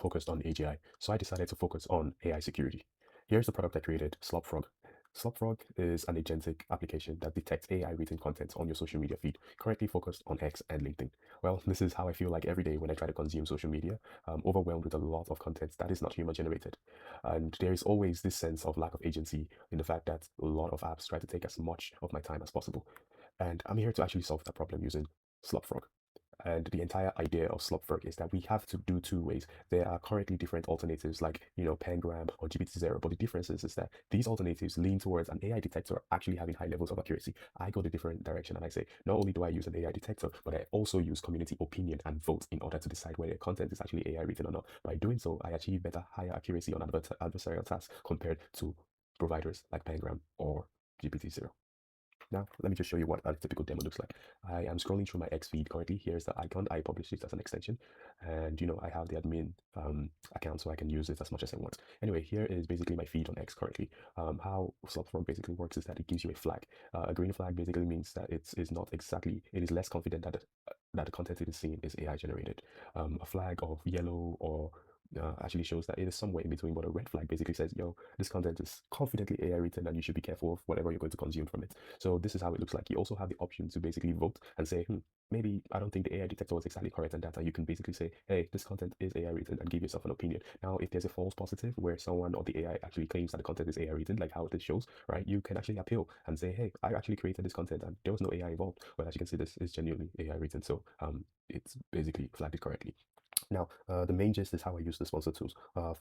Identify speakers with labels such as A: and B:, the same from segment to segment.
A: focused on AGI, so I decided to focus on AI security. Here's the product I created, Slop Frog. Slop Frog is an agentic application that detects AI written content on your social media feed, currently focused on X and LinkedIn. Well, this is how I feel like every day when I try to consume social media. I'm overwhelmed with a lot of content that is not human generated. And there is always this sense of lack of agency in the fact that a lot of apps try to take as much of my time as possible. And I'm here to actually solve that problem using Slop Frog. And the entire idea of Slop Frog is that we have to do two ways. There are currently different alternatives like, Pengram or GPT-0, but the difference is that these alternatives lean towards an AI detector actually having high levels of accuracy. I go the different direction and I say, not only do I use an AI detector, but I also use community opinion and vote in order to decide whether content is actually AI written or not. By doing so, I achieve better, higher accuracy on adversarial tasks compared to providers like Pengram or GPT-0. Now, let me just show you what a typical demo looks like. I am scrolling through my X feed currently. Here's the icon. I published it as an extension. And, I have the admin account so I can use it as much as I want. Anyway, here is basically my feed on X currently. How Slopform basically works is that it gives you a flag. A green flag basically means that it is less confident that the content it is seeing is AI generated. A flag of yellow or actually shows that it is somewhere in between, but a red flag basically says, yo, this content is confidently AI written and you should be careful of whatever you're going to consume from it. So this is how it looks like. You also have the option to basically vote and say, maybe I don't think the AI detector was exactly correct and that. And you can basically say, hey, this content is AI written and give yourself an opinion. Now, if there's a false positive where someone or the AI actually claims that the content is AI written, like how this shows, right, you can actually appeal and say, hey, I actually created this content and there was no AI involved. But as you can see, this is genuinely AI written. So it's basically flagged it correctly. Now, the main gist is how I use the sponsor tools.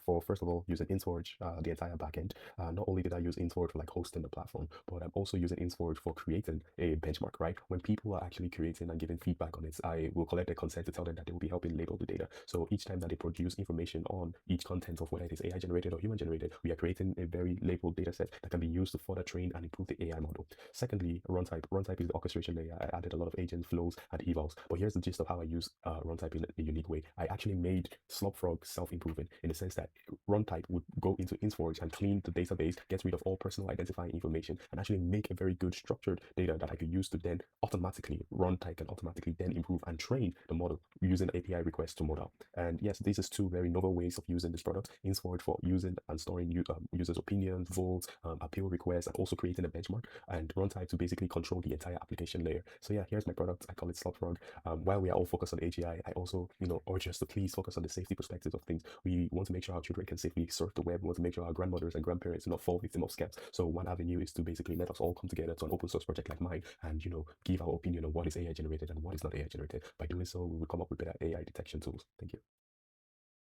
A: For first of all, using InStorage, the entire backend. Not only did I use InStorage for like hosting the platform, but I'm also using InStorage for creating a benchmark, right? When people are actually creating and giving feedback on it, I will collect their consent to tell them that they will be helping label the data. So each time that they produce information on each content of whether it is AI generated or human generated, we are creating a very labeled data set that can be used to further train and improve the AI model. Secondly, runtime. Runtime is the orchestration layer. I added a lot of agent flows and evals, but here's the gist of how I use runtime in a unique way. I actually made Slopfrog self-improving in the sense that runtime would go into InStorage and clean the database, get rid of all personal identifying information, and actually make a very good structured data that I could use to then automatically, runtime can automatically then improve and train the model using API requests to model. And yes, these are two very novel ways of using this product. InStorage for using and storing users' opinions, votes, appeal requests, and also creating a benchmark, and runtime to basically control the entire application layer. So yeah, here's my product. I call it Slopfrog. While we are all focused on AGI, I also, urge us to please focus on the safety perspectives of things. We want to make sure our children can safely surf the web. We want to make sure our grandmothers and grandparents do not fall victim of scams. So one avenue is to basically let us all come together to an open source project like mine and, give our opinion on what is AI generated and what is not AI generated. By doing so, we will come up with better AI detection tools. Thank you.